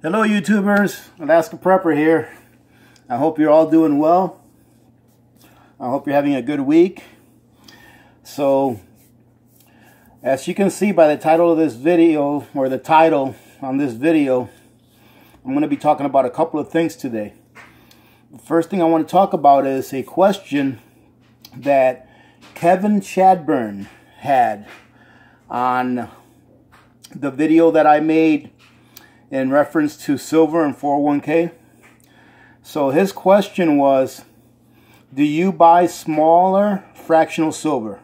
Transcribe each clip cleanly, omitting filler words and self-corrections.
Hello YouTubers, Alaska Prepper here. I hope you're all doing well. I hope you're having a good week. So, as you can see by the title of this video, or the title on this video, I'm going to be talking about a couple of things today. The first thing I want to talk about is a question that Kevin Chadburn had on the video that I made in reference to silver and 401k. So his question was, do you buy smaller fractional silver?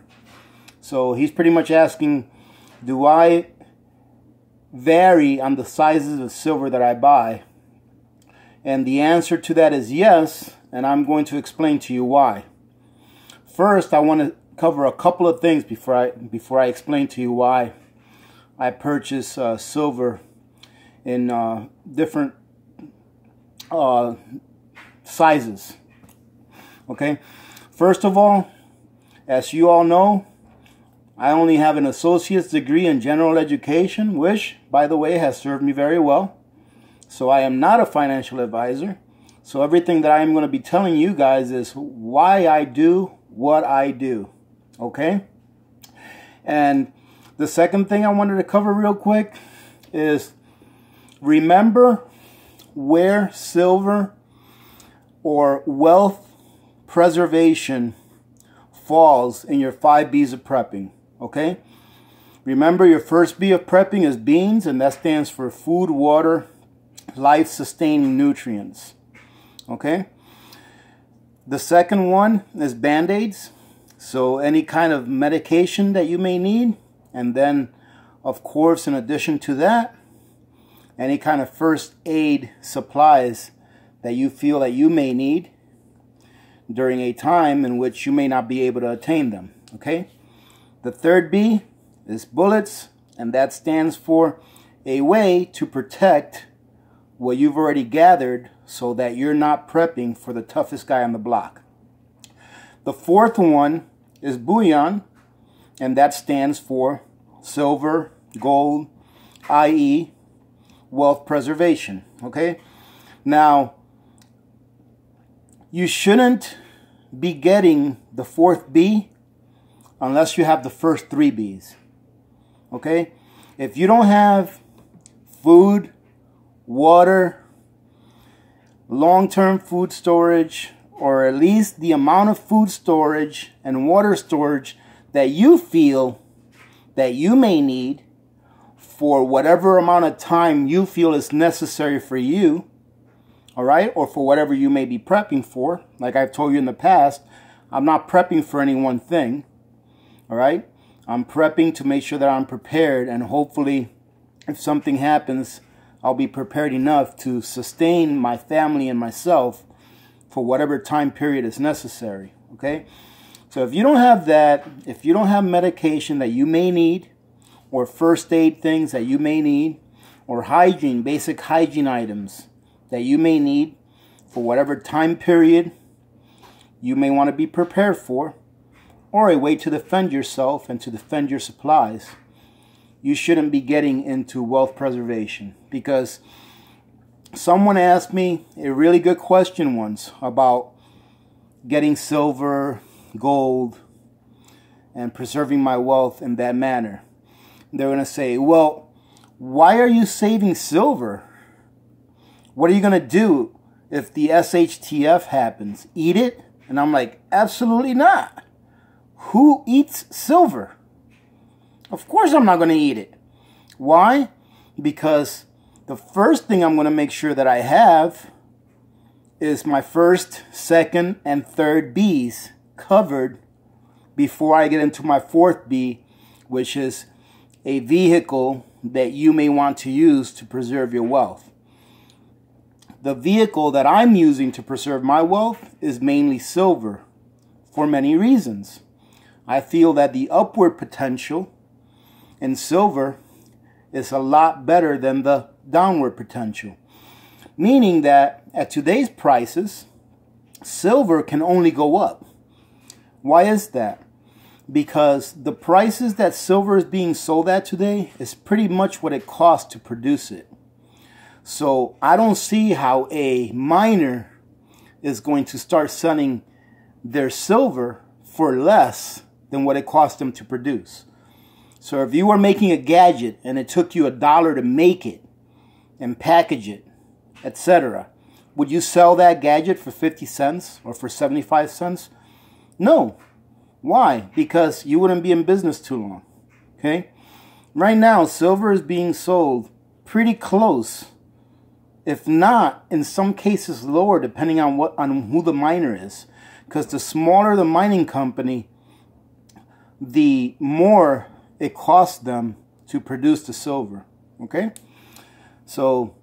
So he's pretty much asking, do I vary on the sizes of silver that I buy? And the answer to that is yes, and I'm going to explain to you why. First, I want to cover a couple of things before I explain to you why I purchase silver in different sizes. Okay, first of all, as you all know, I only have an associate's degree in general education, which, by the way, has served me very well. So I am not a financial advisor. So everything that I am going to be telling you guys is why I do what I do. Okay? And the second thing I wanted to cover real quick is, remember where silver or wealth preservation falls in your 5 B's of prepping. Okay? Remember, your first B of prepping is beans, and that stands for food, water, life-sustaining nutrients. Okay? The second one is Band-Aids. So any kind of medication that you may need. And then, of course, in addition to that, any kind of first aid supplies that you feel that you may need during a time in which you may not be able to attain them. Okay? The third B is bullets, and that stands for a way to protect what you've already gathered so that you're not prepping for the toughest guy on the block. The fourth one is bullion, and that stands for silver, gold, i.e. wealth preservation. Okay? Now, you shouldn't be getting the fourth B unless you have the first 3 B's. Okay? If you don't have food, water, long-term food storage, or at least the amount of food storage and water storage that you feel that you may need for whatever amount of time you feel is necessary for you, all right, or for whatever you may be prepping for. Like I've told you in the past, I'm not prepping for any one thing, all right? I'm prepping to make sure that I'm prepared, and hopefully if something happens, I'll be prepared enough to sustain my family and myself for whatever time period is necessary, okay? So if you don't have that, if you don't have medication that you may need, or first aid things that you may need, or hygiene, basic hygiene items that you may need for whatever time period you may want to be prepared for, or a way to defend yourself and to defend your supplies, you shouldn't be getting into wealth preservation. Because someone asked me a really good question once about getting silver, gold, and preserving my wealth in that manner. They're going to say, well, why are you saving silver? What are you going to do if the SHTF happens? Eat it? And I'm like, absolutely not. Who eats silver? Of course I'm not going to eat it. Why? Because the first thing I'm going to make sure that I have is my first, second, and third B's covered before I get into my fourth B, which is a vehicle that you may want to use to preserve your wealth. The vehicle that I'm using to preserve my wealth is mainly silver for many reasons. I feel that the upward potential in silver is a lot better than the downward potential. Meaning that at today's prices, silver can only go up. Why is that? because the prices that silver is being sold at today is pretty much what it costs to produce it. So I don't see how a miner is going to start selling their silver for less than what it cost them to produce. So if you were making a gadget and it took you $1 to make it and package it, etc., would you sell that gadget for 50 cents or for 75 cents? No. Why? Because you wouldn't be in business too long. Okay? Right now, silver is being sold pretty close, if not in some cases lower, depending on who the miner is. Because the smaller the mining company, the more it costs them to produce the silver. Okay? So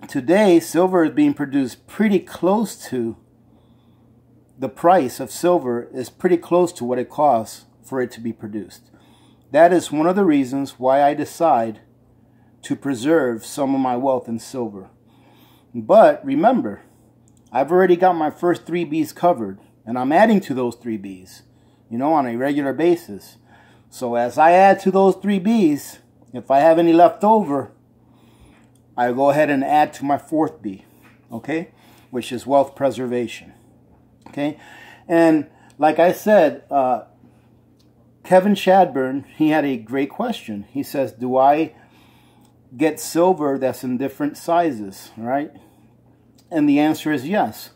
today, silver is being produced pretty close to the price of silver is pretty close to what it costs for it to be produced. That is one of the reasons why I decide to preserve some of my wealth in silver. But remember, I've already got my first 3 Bs covered, and I'm adding to those 3 Bs, on a regular basis. So as I add to those 3 Bs, if I have any left over, I go ahead and add to my 4th B, okay, which is wealth preservation. Okay, and like I said, Kevin Shadburn, he had a great question. He says, do I get silver that's in different sizes, right? And the answer is yes.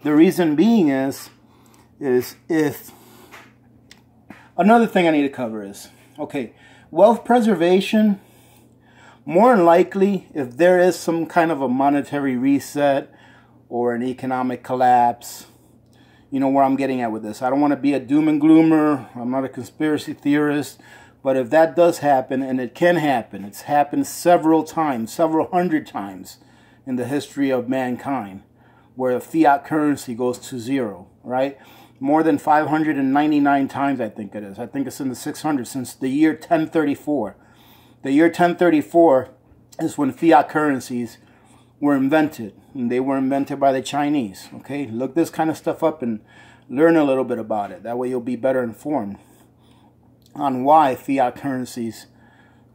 The reason being is if... Another thing I need to cover is, okay, wealth preservation, more than likely, if there is some kind of a monetary reset or an economic collapse, you know where I'm getting at with this. I don't want to be a doom and gloomer. I'm not a conspiracy theorist. But if that does happen, and it can happen, it's happened several times, several hundred times in the history of mankind, where fiat currency goes to zero, right? More than 599 times, I think it is. I think it's in the 600s since the year 1034. The year 1034 is when fiat currencies were invented, and they were invented by the Chinese. Okay, look this kind of stuff up and learn a little bit about it. That way you'll be better informed on why fiat currencies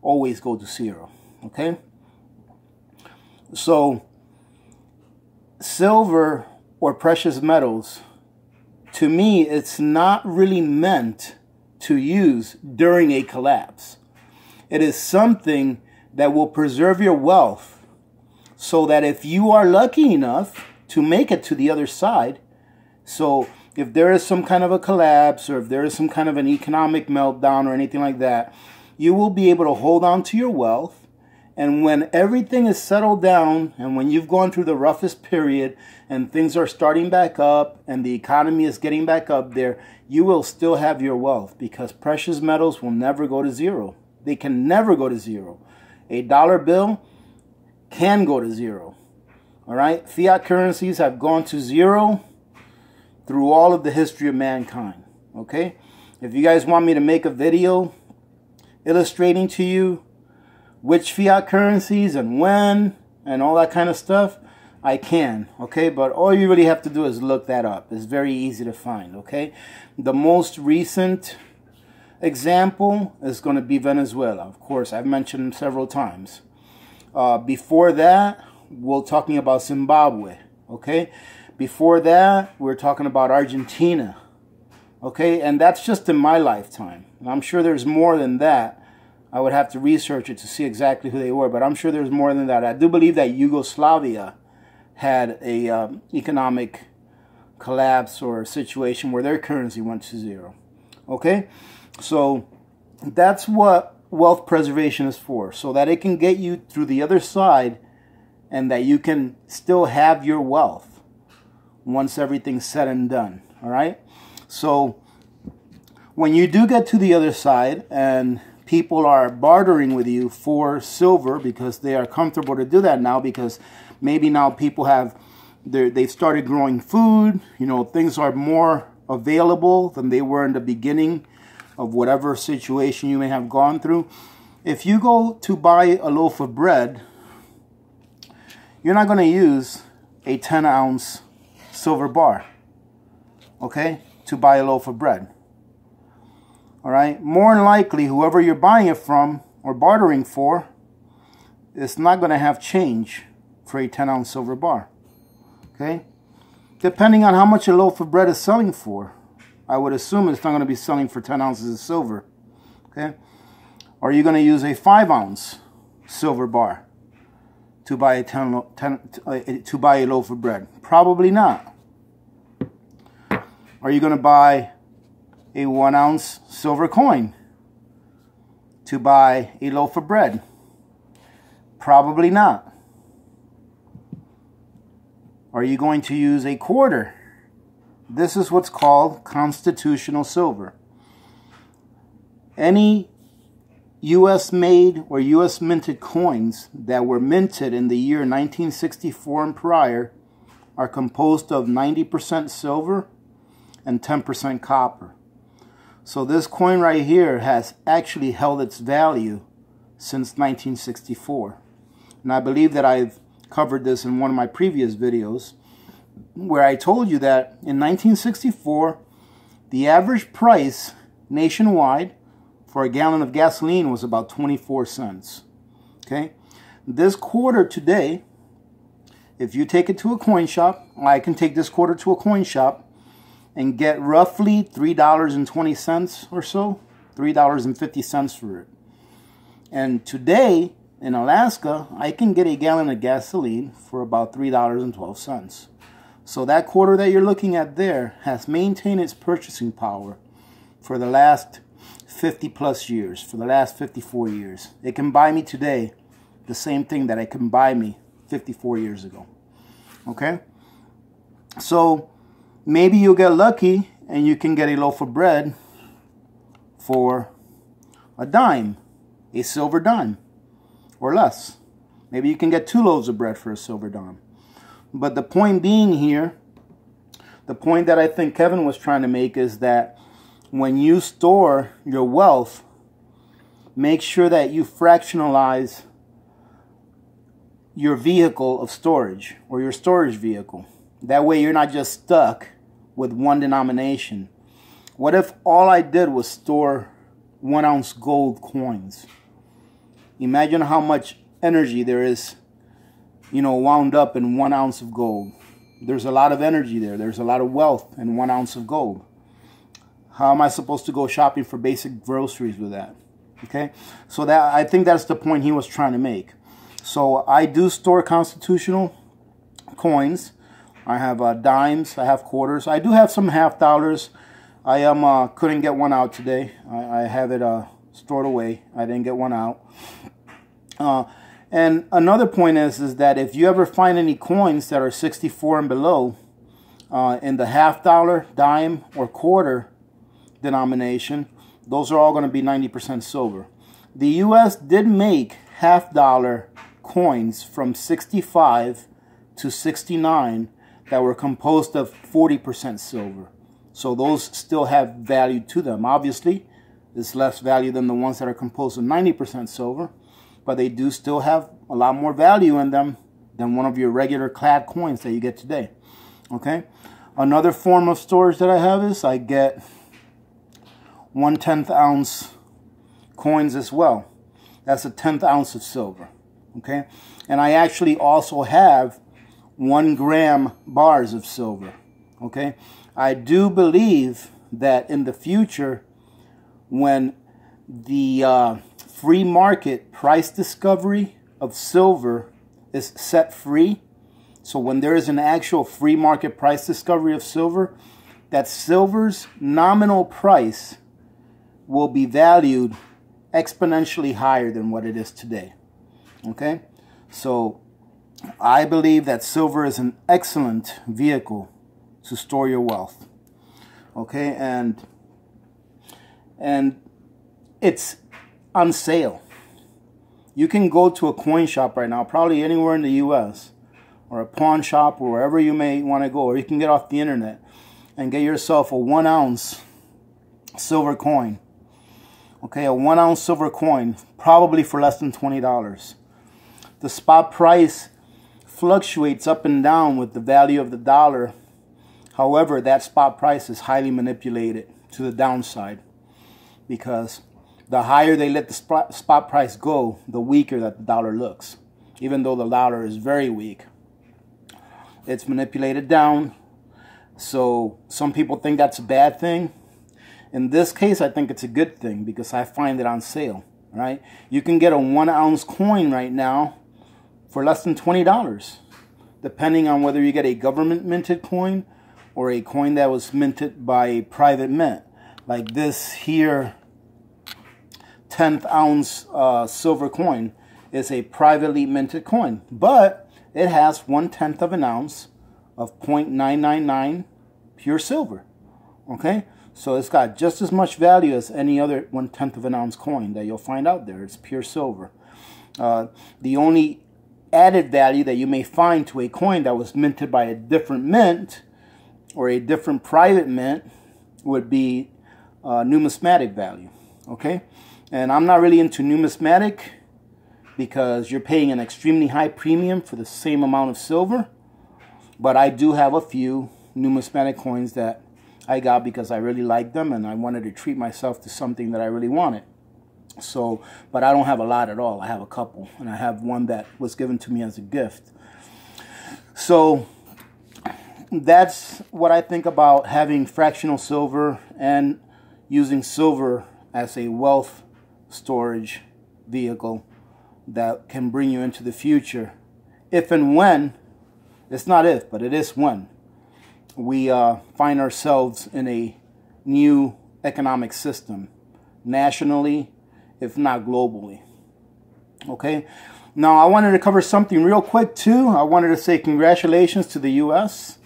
always go to zero. Okay, so silver or precious metals, to me, it's not really meant to use during a collapse. It is something that will preserve your wealth, so that if you are lucky enough to make it to the other side, so if there is some kind of a collapse or if there is some kind of an economic meltdown or anything like that, you will be able to hold on to your wealth. And when everything is settled down and when you've gone through the roughest period and things are starting back up and the economy is getting back up there, you will still have your wealth, because precious metals will never go to zero. They can never go to zero. A dollar bill can go to zero. All right? Fiat currencies have gone to zero through all of the history of mankind. Okay? If you guys want me to make a video illustrating to you which fiat currencies and when and all that kind of stuff, I can. Okay? But all you really have to do is look that up. It's very easy to find. Okay? The most recent example is going to be Venezuela. Of course, I've mentioned several times. Before that, we're talking about Zimbabwe, okay? Before that, we're talking about Argentina, okay? And that's just in my lifetime. And I'm sure there's more than that. I would have to research it to see exactly who they were, but I'm sure there's more than that. I do believe that Yugoslavia had a economic collapse or a situation where their currency went to zero, okay? So that's what wealth preservation is for, so that it can get you through the other side and that you can still have your wealth once everything's said and done. All right? So when you do get to the other side and people are bartering with you for silver, because they are comfortable to do that now, because maybe now people they've started growing food, things are more available than they were in the beginning of whatever situation you may have gone through. If you go to buy a loaf of bread, you're not going to use a 10-ounce silver bar, okay, to buy a loaf of bread. All right? More than likely, whoever you're buying it from or bartering for it's not going to have change for a 10-ounce silver bar. Okay? Depending on how much a loaf of bread is selling for, I would assume it's not going to be selling for 10 ounces of silver. Okay? Are you going to use a 5-ounce silver bar to buy to buy a loaf of bread? Probably not. Are you going to buy a 1-ounce silver coin to buy a loaf of bread? Probably not. Are you going to use a quarter? This is what's called constitutional silver. Any U.S. made or U.S. minted coins that were minted in the year 1964 and prior are composed of 90% silver and 10% copper. So this coin right here has actually held its value since 1964. And I believe that I've covered this in one of my previous videos where I told you that in 1964, the average price nationwide for a gallon of gasoline was about 24 cents. Okay? This quarter today, if you take it to a coin shop, I can take this quarter to a coin shop and get roughly $3.20 or so, $3.50 for it. And today, in Alaska, I can get a gallon of gasoline for about $3.12. So that quarter that you're looking at there has maintained its purchasing power for the last 50 plus years, for the last 54 years. It can buy me today the same thing that it can buy me 54 years ago. Okay? So maybe you'll get lucky and you can get a loaf of bread for a dime, a silver dime, or less. Maybe you can get 2 loaves of bread for a silver dime. But the point being here, the point that I think Kevin was trying to make is that when you store your wealth, make sure that you fractionalize your vehicle of storage or your storage vehicle. That way you're not just stuck with one denomination. What if all I did was store 1-ounce gold coins? Imagine how much energy there is, wound up in 1 ounce of gold. There's a lot of energy there. There's a lot of wealth in 1 ounce of gold. How am I supposed to go shopping for basic groceries with that? Okay, so that I think that's the point he was trying to make. So I do store constitutional coins. I have dimes. I have quarters. I do have some $half. I couldn't get one out today. I have it stored away. I didn't get one out. And another point is that if you ever find any coins that are 64 and below in the $half, dime, or quarter denomination, those are all going to be 90% silver. The U.S. did make $half coins from 65 to 69 that were composed of 40% silver. So those still have value to them. Obviously, it's less value than the ones that are composed of 90% silver, but they do still have a lot more value in them than one of your regular clad coins that you get today. Okay? Another form of storage that I have is I get 1/10 ounce coins as well. That's a 1/10 ounce of silver. Okay? And I actually also have 1 gram bars of silver. Okay? I do believe that in the future, when the free market price discovery of silver is set free, so when there is an actual free market price discovery of silver, that silver's nominal price will be valued exponentially higher than what it is today. Okay? So I believe that silver is an excellent vehicle to store your wealth. Okay? And it's on sale. You can go to a coin shop right now, probably anywhere in the U.S., or a pawn shop, or wherever you may want to go, or you can get off the internet and get yourself a 1 ounce silver coin. Okay, a 1 ounce silver coin, probably for less than $20. The spot price fluctuates up and down with the value of the dollar. However, that spot price is highly manipulated to the downside, because the higher they let the spot price go, the weaker that the dollar looks. even though the dollar is very weak. It's manipulated down. So some people think that's a bad thing. In this case, I think it's a good thing because I find it on sale, right? You can get a 1 ounce coin right now for less than $20, depending on whether you get a government minted coin or a coin that was minted by a private mint. Like this here 10th ounce silver coin is a privately minted coin, but it has 1/10 of an ounce of 0.999 pure silver. Okay, so it's got just as much value as any other 1/10 of an ounce coin that you'll find out there. It's pure silver. The only added value that you may find to a coin that was minted by a different mint or a different private mint would be numismatic value. Okay, and I'm not really into numismatic because you're paying an extremely high premium for the same amount of silver. But I do have a few numismatic coins that I got because I really like them and I wanted to treat myself to something that I really wanted. So, but I don't have a lot at all. I have a couple, and I have one that was given to me as a gift. So that's what I think about having fractional silver and using silver as a wealth storage vehicle that can bring you into the future. If and when, it's not if, but it is when, we find ourselves in a new economic system, nationally, if not globally. Okay? Now, I wanted to cover something real quick, too. I wanted to say congratulations to the U.S.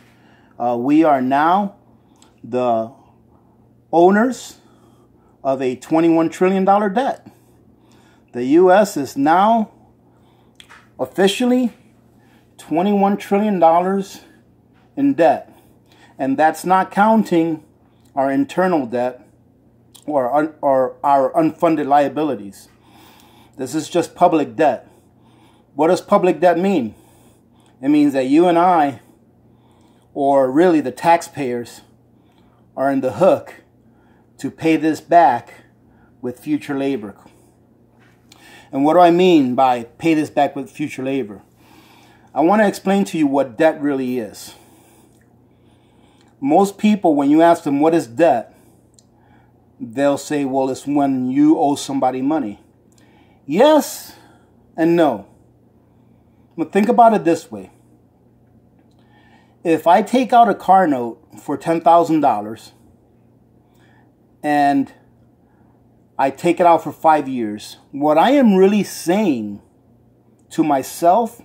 We are now the owners of a $21 trillion debt. The U.S. is now officially $21 trillion in debt. And that's not counting our internal debt or our unfunded liabilities. This is just public debt. What does public debt mean? It means that you and I, or really the taxpayers, are in the hook to pay this back with future labor. And what do I mean by pay this back with future labor? I want to explain to you what debt really is. Most people, when you ask them what is debt, they'll say, well, it's when you owe somebody money. Yes and no. But think about it this way. If I take out a car note for $10,000 and I take it out for 5 years, what I am really saying to myself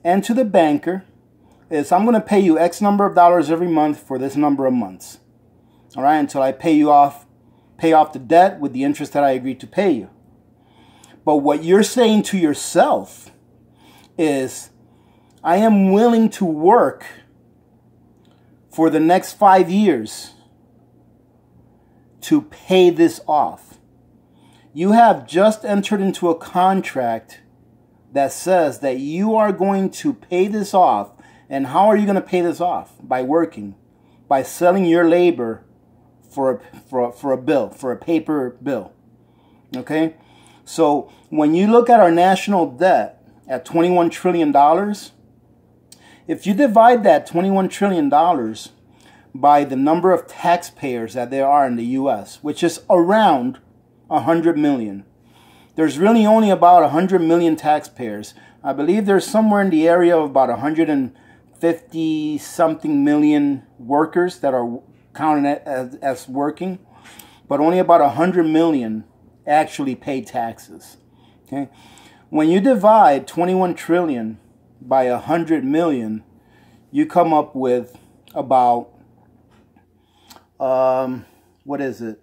and to the banker is I'm going to pay you X number of dollars every month for this number of months. All right, until I pay off the debt with the interest that I agreed to pay you. But what you're saying to yourself is, I am willing to work for the next 5 years to pay this off. You have just entered into a contract that says that you are going to pay this off. And how are you going to pay this off? By working, by selling your labor for a bill, for a paper bill. Okay? So when you look at our national debt at $21 trillion, if you divide that $21 trillion by the number of taxpayers that there are in the U.S., which is around 100 million, there's really only about 100 million taxpayers. I believe there's somewhere in the area of about 150-something million workers that are counted as working, but only about 100 million actually pay taxes. Okay, when you divide 21 trillion by 100 million, you come up with about what is it?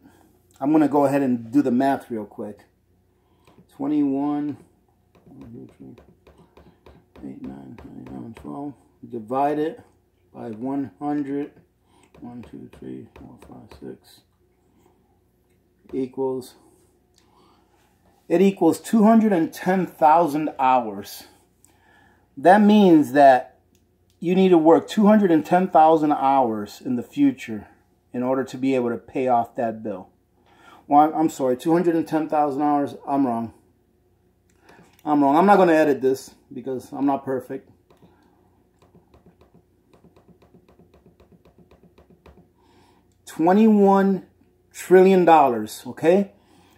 I'm going to go ahead and do the math real quick. 21, 8, 9, 9, 12. Divide it by 100. 1, 2, 3, 4, 5, 6. Equals. It equals 210,000 hours. That means that you need to work 210,000 hours in the future in order to be able to pay off that bill. Well, I'm sorry, 210,000 hours. I'm wrong. I'm wrong. I'm not going to edit this because I'm not perfect. $21 trillion, okay?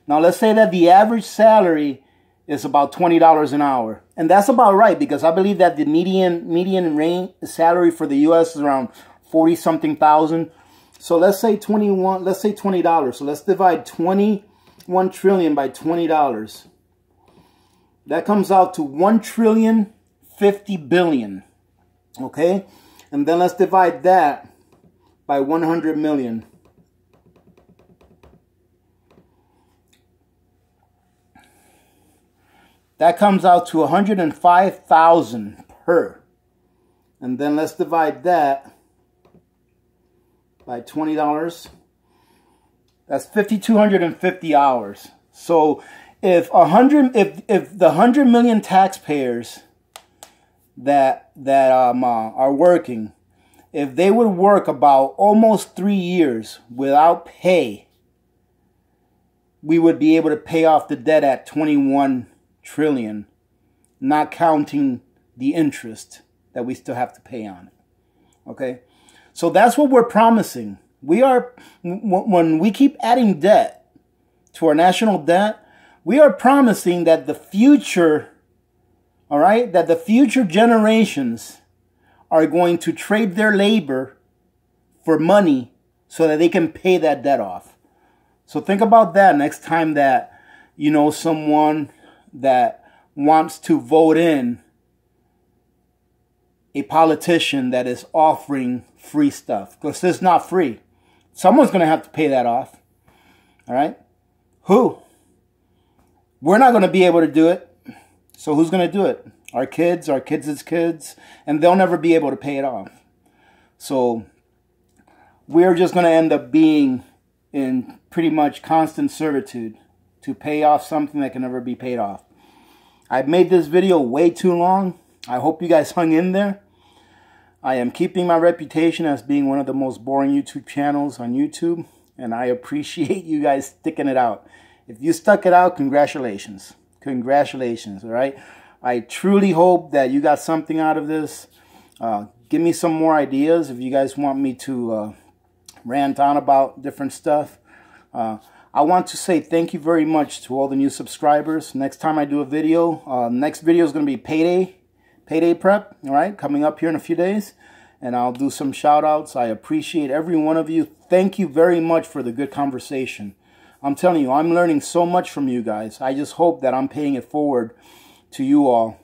Now let's say that the average salary is about $20 an hour. And that's about right, because I believe that the median range salary for the US is around 40-something thousand. So let's say $20. So let's divide 21 trillion by $20. That comes out to 1,050 billion. Okay? And then let's divide that by 100 million. That comes out to 105,000 per. And then let's divide that by $20. That's 5,250 hours. So if the 100 million taxpayers that are working, if they would work about almost 3 years without pay, we would be able to pay off the debt at 21 trillion, not counting the interest that we still have to pay on it. Okay, so that's what we're promising. When we keep adding debt to our national debt, we are promising that the future, all right, that the future generations are going to trade their labor for money so that they can pay that debt off. So think about that next time that you know someone that wants to vote in a politician that is offering free stuff. Because it's not free. Someone's going to have to pay that off. All right? Who? We're not going to be able to do it. So who's going to do it? Our kids' kids, and they'll never be able to pay it off. So we're just going to end up being in pretty much constant servitude to pay off something that can never be paid off. I've made this video way too long. I hope you guys hung in there. I am keeping my reputation as being one of the most boring YouTube channels on YouTube, and I appreciate you guys sticking it out. If you stuck it out, congratulations. Congratulations, all right? I truly hope that you got something out of this. Give me some more ideas if you guys want me to rant on about different stuff. I want to say thank you very much to all the new subscribers. Next time I do a video, next video is going to be payday prep, all right, coming up here in a few days. And I'll do some shout outs. I appreciate every one of you. Thank you very much for the good conversation. I'm telling you, I'm learning so much from you guys. I just hope that I'm paying it forward to you all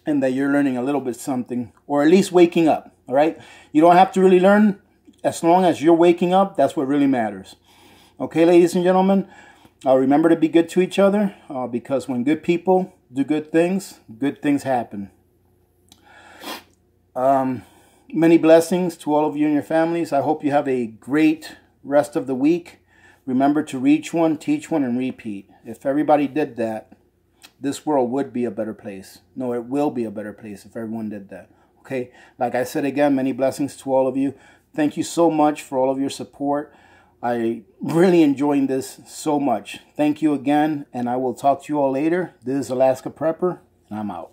and that you're learning a little bit something, or at least waking up, all right? You don't have to really learn. As long as you're waking up, that's what really matters. Okay, ladies and gentlemen, remember to be good to each other, because when good people do good things happen. Many blessings to all of you and your families. I hope you have a great rest of the week. Remember to reach one, teach one, and repeat. If everybody did that, this world would be a better place. No, it will be a better place if everyone did that. Okay, like I said again, many blessings to all of you. Thank you so much for all of your support. I really enjoying this so much. Thank you again, and I will talk to you all later. This is Alaska Prepper, and I'm out.